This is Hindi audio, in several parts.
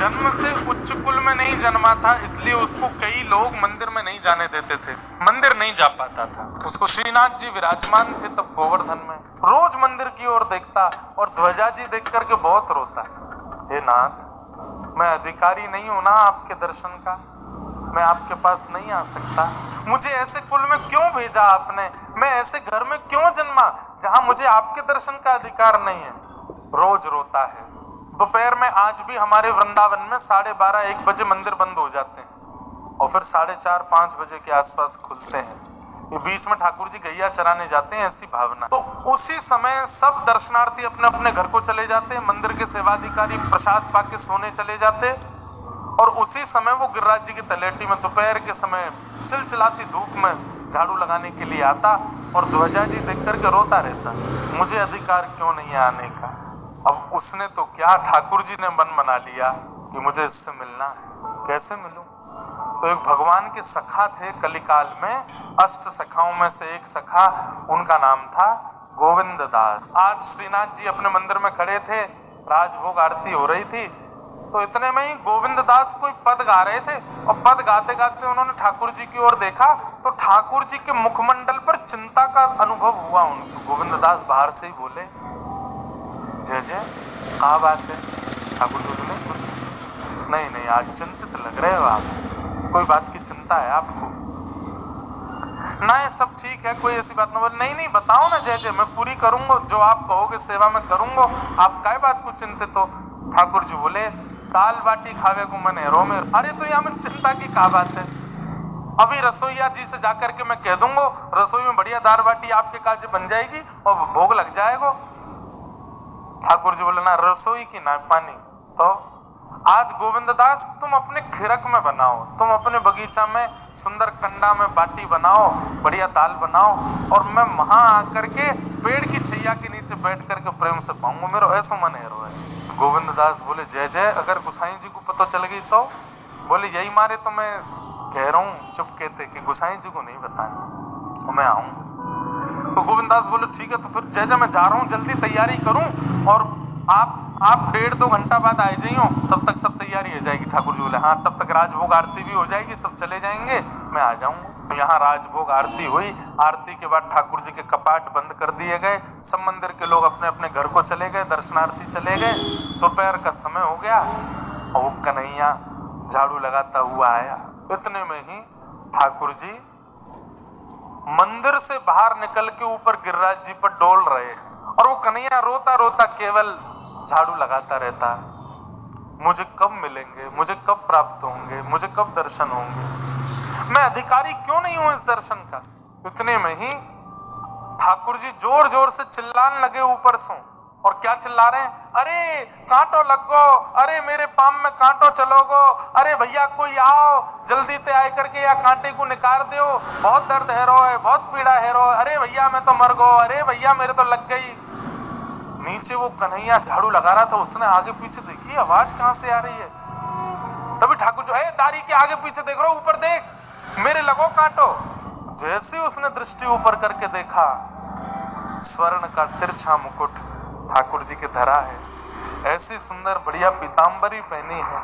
जन्म से उच्च कुल में नहीं जन्मा था, इसलिए उसको कई लोग मंदिर में नहीं जाने देते थे, मंदिर नहीं जा पाता था। उसको श्रीनाथ जी विराजमान थे तब गोवर्धन में, रोज मंदिर की ओर देखता और ध्वजा जी देख करके बहुत रोता। हे नाथ, मैं अधिकारी नहीं हूं ना आपके दर्शन का, मैं आपके पास नहीं आ सकता। मुझे ऐसे कुल में क्यों भेजा आपने, मैं ऐसे घर में क्यों जन्मा जहां मुझे आपके दर्शन का अधिकार नहीं है। रोज रोता है। दोपहर में आज भी हमारे वृंदावन में 12:30-1 बजे मंदिर बंद हो जाते हैं और फिर 4:30-5 बजे के आसपास खुलते हैं। ये बीच में ठाकुर जी गैया चराने जाते हैं, ऐसी भावना। तो उसी समय सब दर्शनार्थी अपने अपने घर को चले जाते हैं, मंदिर के सेवाधिकारी प्रसाद पाके सोने चले जाते, और उसी समय वो गिरिराज जी की तलेटी में दोपहर के समय चिलचिलाती धूप में झाड़ू लगाने के लिए आता और ध्वजा जी देख करके रोता रहता, मुझे अधिकार क्यों नहीं है आने का। अब उसने तो क्या, ठाकुर जी ने मन बना लिया कि मुझे इससे मिलना है। कैसे मिलूं? तो एक भगवान के सखा थे कलिकाल में, 8 सखाओं में से एक सखा, उनका नाम था गोविंद दास। आज श्रीनाथ जी अपने मंदिर में खड़े थे, राजभोग आरती हो रही थी, तो इतने में ही गोविंद दास कोई पद गा रहे थे और पद गाते गाते उन्होंने ठाकुर जी की ओर देखा तो ठाकुर जी के मुखमंडल पर चिंता का अनुभव हुआ उनको। गोविंद दास बाहर से ही बोले, जय जय, क्या बात है? ठाकुर जी बोले, कुछ नहीं नहीं, आज चिंतित लग रहे हो आप, कोई बात की चिंता है आपको? ना ये सब ठीक है, कोई ऐसी बात ना। बोले नहीं नहीं, बताओ ना जय जय, मैं पूरी करूंगा, जो आप कहोगे सेवा में करूंगा, आप काय बात को चिंतित हो? ठाकुर जी बोले, दाल बाटी खावे को मन है रो में। अरे तो यहाँ में चिंता की क्या बात है? अभी रसोईया जी से जाकर के मैं कह दूंगा, रसोई में बढ़िया दाल बाटी आपके काज बन जाएगी और भोग लग जाएगा। ठाकुर जी बोले, ना रसोई की ना पानी। तो आज गोविंद दास तुम अपने खिरक में बनाओ, तुम अपने बगीचा में सुंदर कंडा में बाटी बनाओ, बढ़िया दाल बनाओ, और मैं वहां आकर के पेड़ की छैया के नीचे बैठ करके प्रेम से पाऊंगा, मेरा ऐसा मन है रोए। गोविंद दास बोले, जय जय, अगर गुसाई जी को पता चल गई तो? बोले, यही मारे तो मैं कह रहा हूँ चुप कहते कि गुसाई जी को नहीं बताया तो मैं आऊंगा। तो गोविंद दास बोले, ठीक है, तो फिर जय जय मैं जा रहा हूँ, जल्दी तैयारी करूं और आप 1.5-2 घंटा बाद आ जाइयो, तब तक सब तैयारी हो जाएगी। ठाकुर जी बोले, हाँ, तब तक राजभोग आरती भी हो जाएगी, सब चले जाएंगे, मैं आ जाऊंगा। तो यहाँ राजभोग आरती हुई, आरती के बाद ठाकुर जी के कपाट बंद कर दिए गए, सब मंदिर के लोग अपने अपने घर को चले गए, दर्शनार्थी चले गए। दोपहर का समय हो गया और वो कन्हैया झाड़ू लगाता हुआ आया। इतने में ही ठाकुर जी मंदिर से बाहर निकल के ऊपर गिरिराज जी पर डोल रहे हैं और वो कन्हैया रोता रोता केवल झाड़ू लगाता रहता, मुझे कब मिलेंगे, मुझे कब प्राप्त होंगे, मुझे कब दर्शन होंगे, मैं अधिकारी क्यों नहीं हूं इस दर्शन का। इतने में ही ठाकुर जी जोर जोर से चिल्लाने लगे ऊपर से। और क्या चिल्ला रहे हैं? अरे कांटो लगो, अरे मेरे पाम में कांटो चलोगो, अरे भैया कोई आओ, जल्दी ते आए करके या कांटे को निकाल दो, बहुत दर्द है रो है, बहुत पीड़ा है रो, अरे भैया मैं तो मर गो, अरे भैया मेरे तो लग गई। नीचे वो कन्हैया झाड़ू लगा रहा था, उसने आगे पीछे देखी आवाज कहां से आ रही है। तभी ठाकुर जो है, दारी के आगे पीछे देख रहा, ऊपर देख, मेरे लगो कांटो। जैसे उसने दृष्टि ऊपर करके देखा, स्वर्ण का तिरछा मुकुट ठाकुर जी के धरा है, ऐसी सुंदर बढ़िया पीतांबरी पहनी है,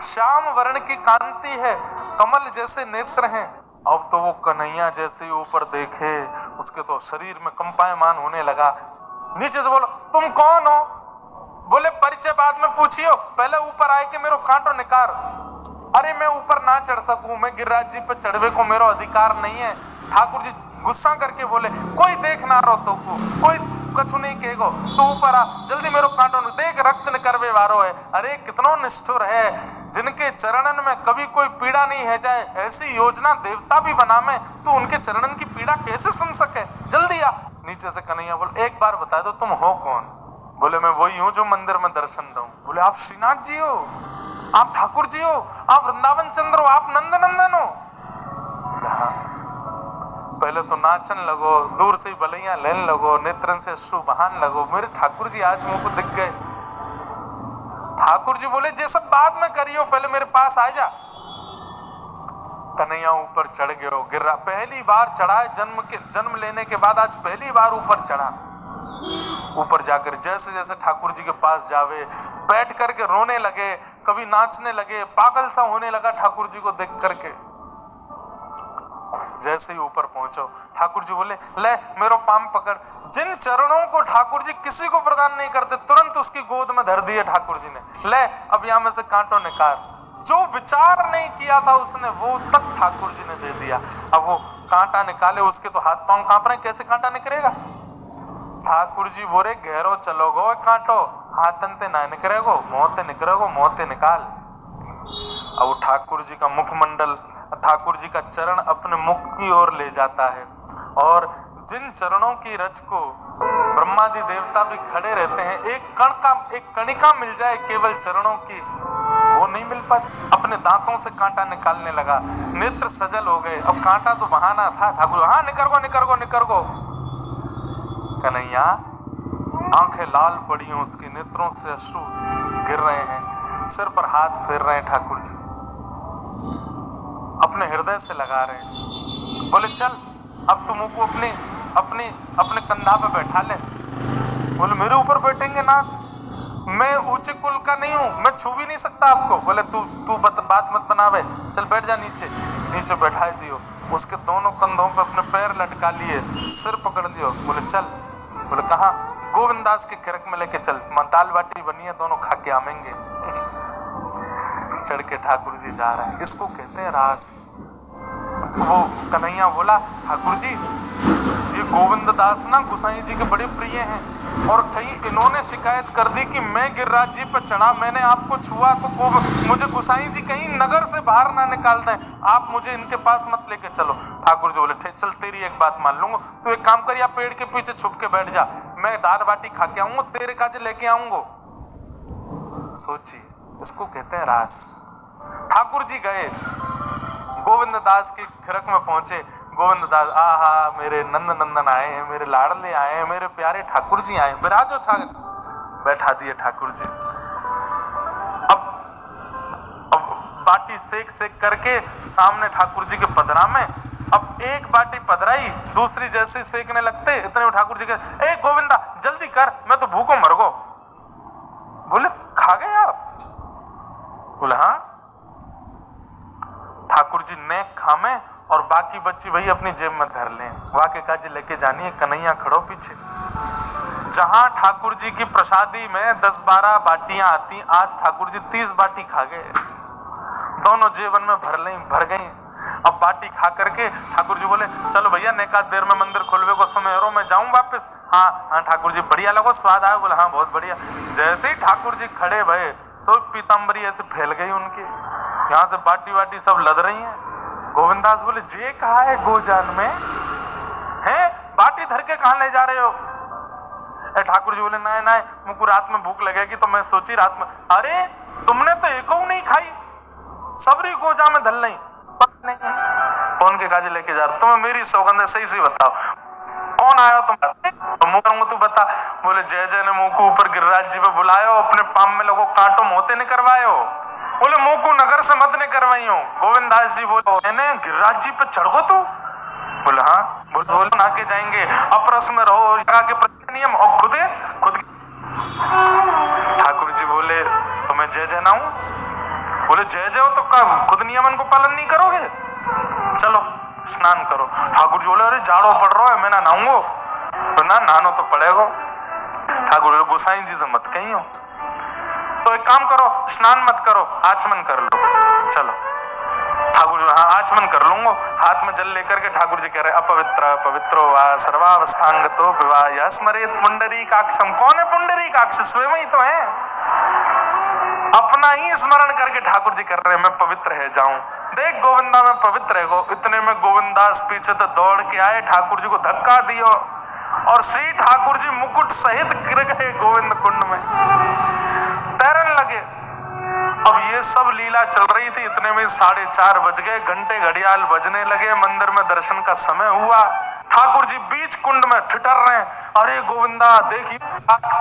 श्याम वर्ण की कांति है, कमल जैसे नेत्र हैं। अब तो वो कन्हैया जैसे ही ऊपर देखे, उसके तो शरीर में कंपायमान होने लगा। नीचे से बोलो, तुम कौन हो? बोले, परिचय बाद में पूछियो, पहले ऊपर आए के मेरे कांटो निकार। अरे मैं ऊपर ना चढ़ सकूं, मैं गिरिराज जी पे चढ़वे को मेरा अधिकार नहीं है। ठाकुर जी गुस्सा करके बोले, कोई देख ना रो तो कोई कछु नहीं कहेगो, तू ऊपर आ, जल्दी मेरो कांटो देख, रक्त निकरवे वारो है। अरे कितनो निष्ठुर है, जिनके चरणन में कभी कोई पीड़ा नहीं है जाए, ऐसी योजना देवता भी बना में, तू उनके चरणन की पीड़ा कैसे सुन सके, जल्दी आ। नीचे से कन्हैया बोले, एक बार बता दो तुम हो कौन? बोले, मैं वही हूं जो मंदिर में दर्शन दूं। बोले, आप श्रीनाथ जी हो, आप ठाकुर जी हो, आप वृंदावन चंद्र हो, आप नंद नंदन हो? कहा, पहले तो नाचन लगो, दूर से बलैया लेन लगो, नेत्रन से अश्रु बहान लगो, मेरे ठाकुर जी आज मुझको दिख गए। ठाकुर जी बोले, जे सब बाद में करियो, पहले मेरे पास आ जा। कन्हैया ऊपर चढ़ गयो, गिर पहली बार चढ़ा है, जन्म लेने के बाद आज पहली बार ऊपर चढ़ा। ऊपर जाकर जैसे जैसे ठाकुर जी के पास जावे, बैठ करके रोने लगे, कभी नाचने लगे, पागल सा होने लगा ठाकुर जी को देख करके। जैसे ही ऊपर पहुंचो ठाकुर जी बोले, ले मेरो पाम पकड़। जिन चरणों को ठाकुर जी किसी को प्रदान नहीं करते, तुरंत उसकी गोद में धर दिए ठाकुर जी ने। ले अब यहां में से कांटो निकाल। जो विचार नहीं किया था उसने, वो तक ठाकुर जी ने दे दिया। अब वो कांटा निकाले, उसके तो हाथ पांव कांप रहे, कैसे कांटा निकलेगा? ठाकुर जी बोले, गहरो चलोगो कांटो, हाथन ते ना निकलेगो, मोते निकलेगो, मोते निकाल। अब वो ठाकुर जी का मुखमंडल, ठाकुर जी का चरण अपने मुख की ओर ले जाता है, और जिन चरणों की रज को ब्रह्मादि देवता भी खड़े रहते हैं, एक कणिका मिल जाए केवल चरणों की, वो नहीं मिल पाती। अपने दांतों से कांटा निकालने लगा, नेत्र सजल हो गए। अब कांटा तो बहाना था, ठाकुर हाँ निकर गो। कन्हैया आंखें लाल पड़ी हैं उसके, नेत्रों से अश्रु गिर रहे हैं, सिर पर हाथ फेर रहे हैं ठाकुर जी, अपने हृदय से लगा रहे हैं। बोले चल अब तुम को अपने कंधा पे बैठा ले। बोले मेरे ऊपर बैठेंगे नाथ, मैं ऊंचे कुल का नहीं हूं, मैं छू भी नहीं सकता आपको। बोले तू बात मत बनावे, चल बैठ जा नीचे बैठा दियो। उसके दोनों कंधों पे अपने पैर लटका लिए, सिर पकड़ लियो। बोले चल। बोले कहाँ? गोविंदास के खिरक में लेके चल, दाल बाटी बनी है, दोनों खा के आवेंगे। चढ़ के ठाकुर जी जा रहे हैं, इसको कहते हैं रास। वो कन्हैया बोला, ठाकुर जी ये गोविंद दास ना गुसाई जी के बड़े प्रिय हैं, और कहीं इन्होंने शिकायत कर दी कि मैं गिरिराज जी पर चढ़ा, मैंने आपको छुआ, तो मुझे गुसाई जी कहीं नगर से बाहर ना निकाल दें, आप मुझे इनके पास मत लेके चलो। ठाकुर जी बोले चल तेरी एक बात मान लूंगा, तू एक काम कर, या पेड़ के पीछे छुप के बैठ जा, मैं दाल बाटी खा के आऊंगा, तेरे काजे लेके आऊंगा। सोचिए, इसको कहते हैं रास। ठाकुर जी गए, गोविंद दास के खिरक में पहुंचे। गोविंद दास, आहा मेरे नंद नंदन आए हैं, मेरे लाडले आए हैं, मेरे प्यारे ठाकुर जी आए, बिराजो ठाकुर। बैठा दिए ठाकुर जी। अब बाटी सेक करके सामने ठाकुर जी के पधरा में, अब एक बाटी पधराई, दूसरी जैसे सेकने लगते, इतने में ठाकुर जी के, ए गोविंदा जल्दी कर, मैं तो भूखों मर गो। बोले खा गए आप? बोले हाँ। ठाकुर जी ने खामे और बाकी बच्ची वही अपनी जेब में धर लें, वाके काजी लेके जानी है। कन्हैया खड़ो पीछे। जहां ठाकुर जी की प्रसादी में 10-12 बाटियां आती, आज ठाकुर जी 30 बाटी खा गए, दोनों जेबन में भर गई। अब बाटी खा करके ठाकुर जी बोले, चलो भैया नेका देर में मंदिर खुलवे को समय हो, मैं जाऊं वापस? हाँ ठाकुर जी, बढ़िया लगो, स्वाद आया? बोले हाँ बहुत बढ़िया। जैसे ही ठाकुर जी खड़े भये, सो पीताम्बरी ऐसे फैल गई उनकी, यहाँ से बाटी सब लद रही हैं। गोविंदास बोले, जे कहा है गोजान में है, बाटी धर के कहां ले जा रहे हो? ठाकुर जी बोले, नहीं मुझको रात में भूख लगेगी, तो मैं सोची रात में। अरे तुमने तो एक नहीं खाई, सबरी गोजा में धल नहीं, नहीं कौन के काजे लेके जा रहे? तुम्हें मेरी सौगंध है, सही बताओ कौन आया तुम? तो मुंह तू बता। बोले जय ने मुंह को ऊपर गिरिराज जी पे बुलायो, अपने पाम में लोगों कांटो मोते ने करवायो। बोले मुंह को नगर से मत ने करवाई हो। गोविंदास जी बोले, गिरिराज जी पे चढ़ गो तू? बोले हाँ। बोले ना के जाएंगे, अपरस में रहो, के नियम और खुद ठाकुर जी बोले, तो मैं जय ना हूं? बोले जय हो तो खुद नियमन को पालन नहीं करोगे? चलो स्नान करो। ठाकुर जी बोले, अरे जाड़ो पड़ रहा है, मैं ना नहाऊंगो। तो ना नहानो तो पड़ेगा। ठाकुर बोले, गोसाई जी से मत कही हो, तो एक काम करो, स्नान मत करो, आचमन कर लो। चलो ठाकुर जी, हाँ आचमन कर लूंगा। हाथ में जल लेकर के ठाकुर जी कह रहे, अपवित्र पवित्रो वा सर्वावस्थांगतो विवाह स्मरेत पुंडरीकाक्षम। कौन है पुंडरीकाक्ष? स्वयं ही तो है। अपना ही स्मरण करके ठाकुर जी कर रहे, मैं पवित्र है जाऊं। देख गोविंदा में पवित्र है गो। इतने में गोविंदास पीछे तो दौड़ के आए, ठाकुर जी को धक्का दियो, और श्री ठाकुर जी मुकुट सहित गिर गए गोविंद कुंड में, तैरने लगे। अब ये सब लीला चल रही थी, इतने में 4:30 बज गए, घंटे घड़ियाल बजने लगे, मंदिर में दर्शन का समय हुआ। ठाकुर जी बीच कुंड में ठिठर रहे हैं। अरे गोविंदा देखिए,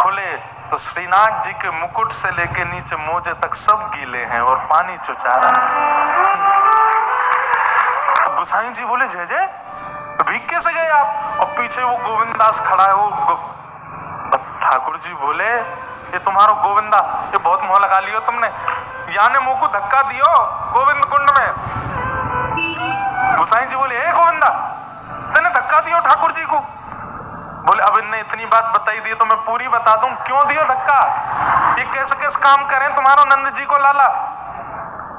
खुले तो श्रीनाथ जी के मुकुट से लेके नीचे मोजे तक सब गीले हैं और पानी चुचा रहा है। गोसाई जी बोले, जय भीग कैसे गए आप? और पीछे वो गोविंदास खड़ा है, वो ठाकुर जी बोले, ये तुम्हारो गोविंदा, ये बहुत मोह लगा लियो तुमने, याने मुंह को धक्का दियो गोविंद कुंड में। गोसाई जी बोले, हे गोविंदा, तेने धक्का दियो ठाकुर जी को? बोले, अब इनने इतनी बात बताई दी तो मैं पूरी बता दूं, क्यों दियो धक्का? ये कैसे कैसे काम करें तुम्हारो नंद जी को लाला?